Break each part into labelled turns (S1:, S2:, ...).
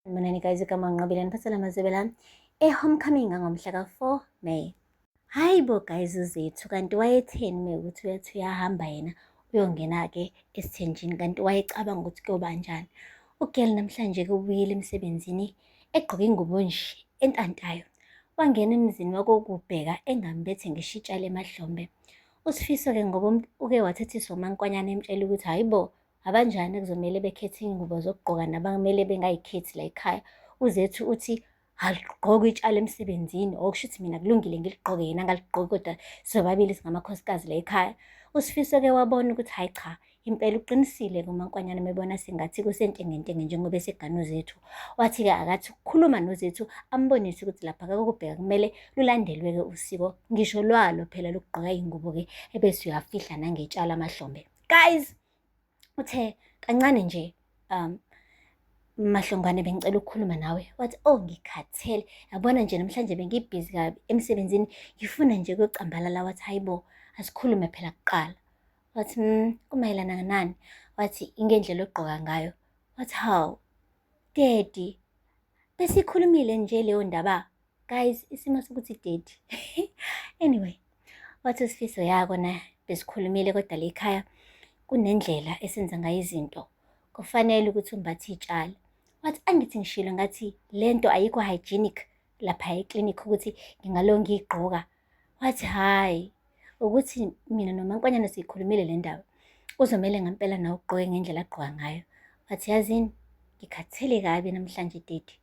S1: Munani guys, igama nginqabile niphathela amazebe lami homecoming ngomhla ka-4 May. Hayi bo guys uzethu, kanti wayetheni mekuthi uyathi uyahamba yena uyongena-ke esithenjini, kanti wayecabanga ukuthi kuyobanjani. Ugeli namhlanje kubuyile emsebenzini egqoke ingubo nje entantayo. Wangena emzini wakokubheka engambethe ngisho itshali emahlombe. USifiso-ke ngoba uke wathethiswa umaNkwanyana emtshela ukuthi hayi bo, abanjani kuzomele bekhethe iy'ngubo zokugqoka nabangamele bengayikhethi la ekhaya. UZethu uthi aligqoke itshalo emsebenzini, okusho ukuthi mina kulungile ngiligqoke yena angaligqoki, kodwa sobabili singamakhosikazi la ekhaya. USifiso-ke wabona ukuthi hayi cha, impela uqinisile-ke umaNkwanyana mebona sengathi kusentengentenge njengoba esegana uZethu. Wathi-ke akathi ukukhuluma noZethu ambonise ukuthi lapha kakubheka kumele lulandelwe-ke usiko ngisho lwalo phela lokugqoka iy'ngubo-ke ebese uyafihla nangetshalo amahlombe. Guys, uthe kancane nje Mahlongwane bengicela ukukhuluma nawe. Wathi oh ngikhathele, yabona nje namhlanje bengibhizi kabi emsebenzini, ngifuna nje ukuyocambalala. Wathi hayi bo, asikhulume phela kuqala. Wathi kumayelana nani? Wathi ingendlela yokugqoka ngayo. Wathi hawu Daddy, besikhulumile nje leyo ndaba. Guys, isimo sokuthi Daddy anyway, wathi uSifiso yakona besikhulumile, kodwa le ekhaya kunendlela esenza ngayo izinto, kufanele ukuthi umbathe iy'tshalo. Wathi angithi ngishilo ngathi lento ayikho hygienic lapha eklinikhi ukuthi ngingalo ngiyigqoka. Wathi hhayi, ukuthi mina nomaNkwanyana siyikhulumile le ndaba, kuzomele ngampela nawe ugqoke ngendlela agqoka ngayo. Wathi yazini, ngikhathele kabi namhlanje Daddy,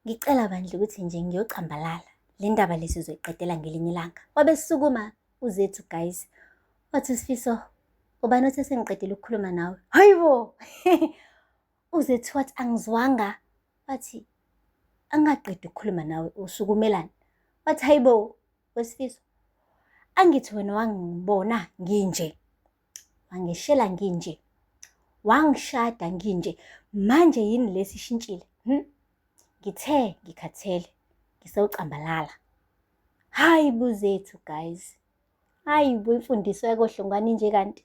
S1: ngicela bandla ukuthi nje ngiyocambalala, le ndaba le sizoyiqedela ngelinye ilanga. Wabesukuma uZethu guys. Wathi uSifiso, ubani othi sengiqedile ukukhuluma nawe? Hayi bo uZethu wathi angizwanga. Wathi angaqedi ukukhuluma nawe usukumelani? Wathi hayi bo weSifiso, angithi wena wangibona nginje, wangishela nginje, wangishada nginje, manje yini lesi ishintshile? Ngithe ngikhathele ngisawucambalala. Hayi bo uZethu guys, hayi bo imfundiso yakoHlongwane nje kanti.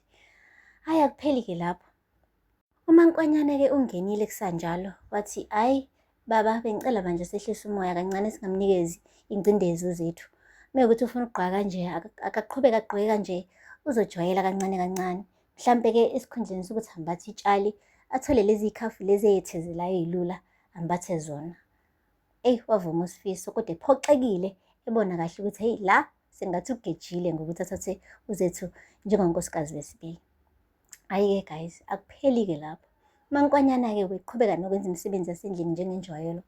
S1: Hayi akupheli-ke lapho. umaNkwanyana-ke ungenile kusanjalo, wathi hayi baba, bengicela manje sehlise umoya kancane, singamnikezi ingcindezi uZethu. Mekuthi ufuna ukugqoka kanje, akaqhubeke agqoke kanje, uzojwayela kancane kancane. Mhlampe-ke esikhundleni sokuthi ambathe itshali, athole lezi y'khafu lezi ey'thezelayo ey'lula ambathe zona. Eyi wavuma uSifiso, kodwa ephoxekile ebona kahle ukuthi heyi la sengathi ugejile ngokuthi athathe uZethu njengonkosikazi wesibili. Hhayi-ke guys, akupheli-ke lapho. umaNkwanyana-ke weqhubeka nokwenza imisebenzi yasendlini njengenjwayelo.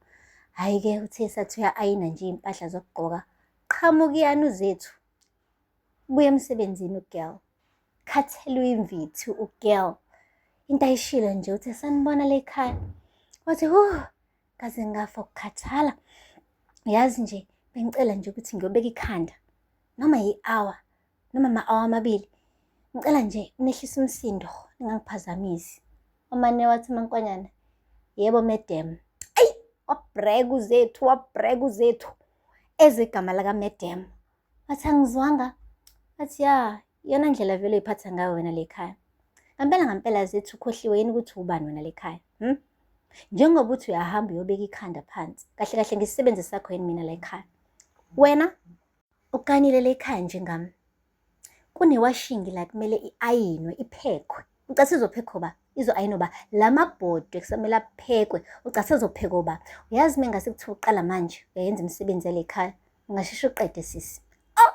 S1: Hhayi-ke uthe sathi uya-ayina nje iy'mpahla zokugqoka, qhamukiyani uZethu, buya emsebenzini ugel, khathelwe imvithi ugel. Into ayishilo nje uthe sanibona le ekhaya. Wathi kaze ngafa ukukhathala. Yazi nje bengicela nje ukuthi ngiyobeka ikhanda noma yi-hour noma ama-hour amabili, ngicela nje unehlise umsindo, ningangiphazamisi. Umane wathi umaNkwanyana, yebo madam. Eyi wabreka uZethu eze igama lakamadam. Wathi angizwanga. Wathi ya, iyona ndlela vele uyiphatha ngayo wena le ekhaya. Ngampela Zethu ukhohliwe yini ukuthi ubani wena le ekhaya? Njengoba uthi uyahamba uyobeka ikhanda phansi, kahle kahle ngisisebenzi sakho yini mina la ekhaya? Wena ukanile le ekhaya njengami. Kunewashingi la kumele i-ayinwe, iphekwe. Ucathi izophekwa ba? Izo-ayinwa ba? La mabhodi ekusamele aphekwe, ucathi izophekwa ba? Uyazi uma ingase kuthiwa uqala manje uyayenza imisebenzi yale ekhaya, ungasheshe uqede sisi. Oh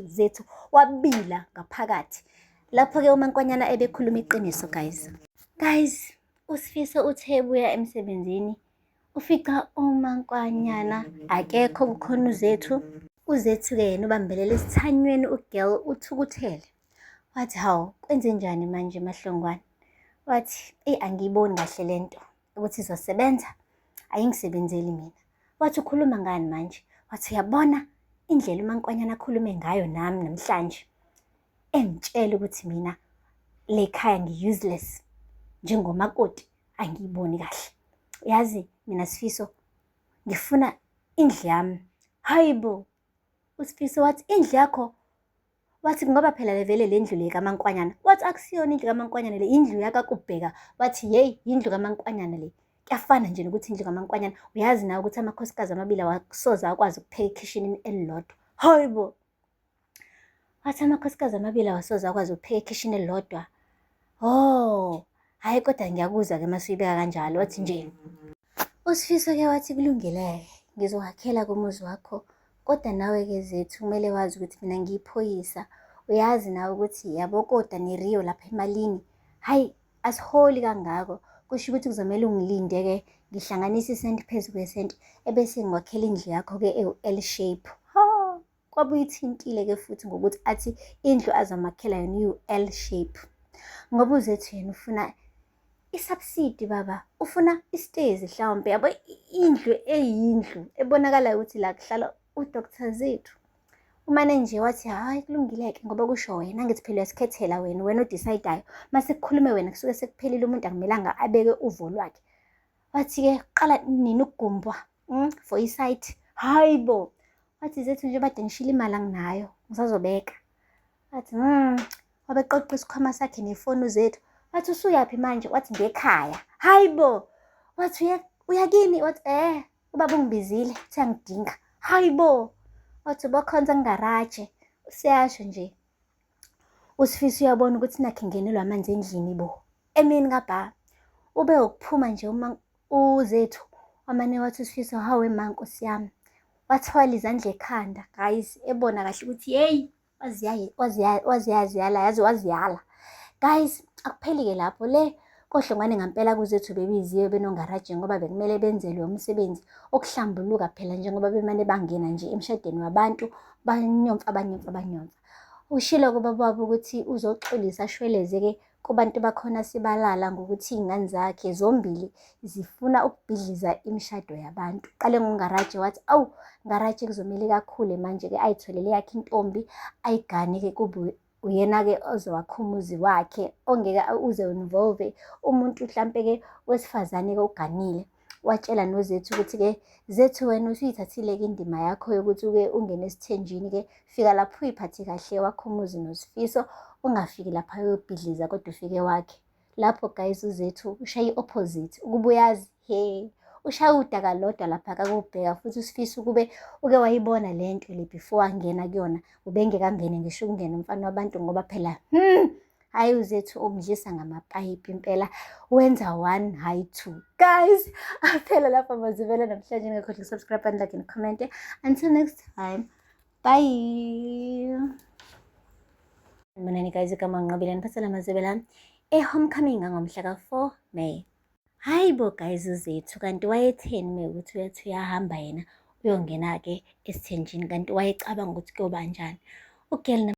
S1: Zethu wabila ngaphakathi. Lapho-ke umaNkwanyana ebekhuluma iqiniso guys, uSifiso uthe ebuya emsebenzini ufica umaNkwanyana akekho, kukhona uZethu. uZethu-ke yena ubambelele esithanyweni, ugel uthukuthele. Wathi hawu kwenze njani manje Mahlongwane? Wathi angiyiboni kahle lento ukuthi izosebenza, ayingisebenzeli mina. Wathi ukhuluma ngani manje? Wathi uyabona indlela umaNkwanyana akhulume ngayo nami namhlanje, engitshela ukuthi mina le khaya ngi-useless njengomakoti, angiyiboni kahle. Yazi mina Sifiso ngifuna indlu yami. Hayi bo uSifiso wathi indlu yakho? wathi ngoba phela vele le ndlu le kaMankwanyana, wathi akusiyona indlu kaMankwanyana le, indlu yakaKubheka. Wathi yeyi, indlu kaMankwanyana le, kuyafana nje nokuthi indlu kaMankwanyana. Uyazi nawe ukuthi amakhosikazi amabili awasoze akwazi ukupheka ekhishini elilodwa. Hayi bo, wathi amakhosikazi amabili awasoze akwazi ukupheka ekhishini elilodwa. Oh, hhayi kodwa ngiyakuzwa-ke masuyibeka kanjalo. Wathi nje uSifiso-ke wathi kulungile-ke, ngizowakhela kumuzi wakho, kodwa nawe-ke Zethu kumele wazi ukuthi mina ngiyiphoyisa. Uyazi nawe ukuthi yabo Koda neRiyo lapha emalini, hhayi asiholi kangako. Kusho ukuthi kuzomele ungilinde-ke ngihlanganise isenti phezu kwesenti ebese ngikwakhela indlu yakho-ke ewu-L shape. Ha, kwabe uyithintile-ke futhi ngokuthi athi indlu azamakhela yona iwu-L shape. Ngoba uZethu yena ufuna isubsidi baba, ufuna istezi mhlawumpe yabo, indlu eyindlu ebonakalayo ukuthi la kuhlala uDr Zethu. Umane nje wathi hhayi kulungile-ke ngoba kusho wena, ngithi phela uyasikhethela wena odicidayo. Mase kukhulume wena kusuke sekuphelile, umuntu akumelanga abeke uvo lwakhe. Wathi-ke qala nini ukugumbwa for isite. Hayi bo, wathi Zethu nje bade ngishila imali anginayo ngisazobeka. Wathi wabeqoqa isikhwama sakhe nefoni uZethu. Wathi usuyaphi manje? Wathi ngekhaya. Hayi bo, wathi uyakini? Wathi ubaba ungibizile uthi angidinga. Hayi bo, wathi bakhonza ngigaraje. Usiyasho nje uSifiso uyabona ukuthi nakhe ngenelwa amanzi endlini bo. Emini kabha ube ukuphuma nje uZethu wamane wathi uSifiso, hawe ma Nkosi yami. Wathwala izandla ekhanda guys, ebona kahle ukuthi yeyi waziyala. Guys, akupheli-ke lapho, le kohlongwane ngampela kuZethu bebiziwe benongaraji ngoba bekumele benzelwe umsebenzi okuhlambuluka phela, njengoba bemane bangena nje emshadweni wabantu banyomfa. Ushilo kubaba wabo ukuthi uzoxolisa ashweleze-ke kubantu bakhona sibalala ngokuthi iy'ngane zakhe zombili zifuna ukubhidliza imishado yabantu. Qale ngongaraji wathi awu ngaraji kuzomele kakhulu manje-ke ayitholele yakhe intombi ayigane-ke kube uyena-ke ozowakha umuzi wakhe ongeke uze involve umuntu mhlampe-ke wesifazane-ke uganile. Watshela noZethu ukuthi-ke Zethu wena usuyithathile-ke indima yakho yokuthi-ke ungene esithenjini-ke, fika lapho uyiphathe kahle wakho umuzi noSifiso, ungafiki lapha uyobhidliza kodwa ufike wakhe. Lapho guys uZethu ushaya i-opposite, ukuba uyazi ushaya udaka lodwa lapha kaKubheka. Futhi uSifiso ukube uke wayibona le nto le before angena kuyona, ubengekangene ngisho ukungena umfana wabantu ngoba phela hhayi uZethu umdlisa ngamapayipi impela, wenza 1 hhayi 2. Guys, phela lapha mazivela namhlanje, ngakhohlwa ukusubscribe and like and comment. Until next time, bye. Munani guys, igama nginqabile niphathela mazivela homecoming ngomhla ka-4 May. Hayi bo guys uZethu kanti wayetheni mekuthi uyathi uyahamba yena uyongena-ke esithenjini, kanti wayecabanga ukuthi kuyobanjani ugeli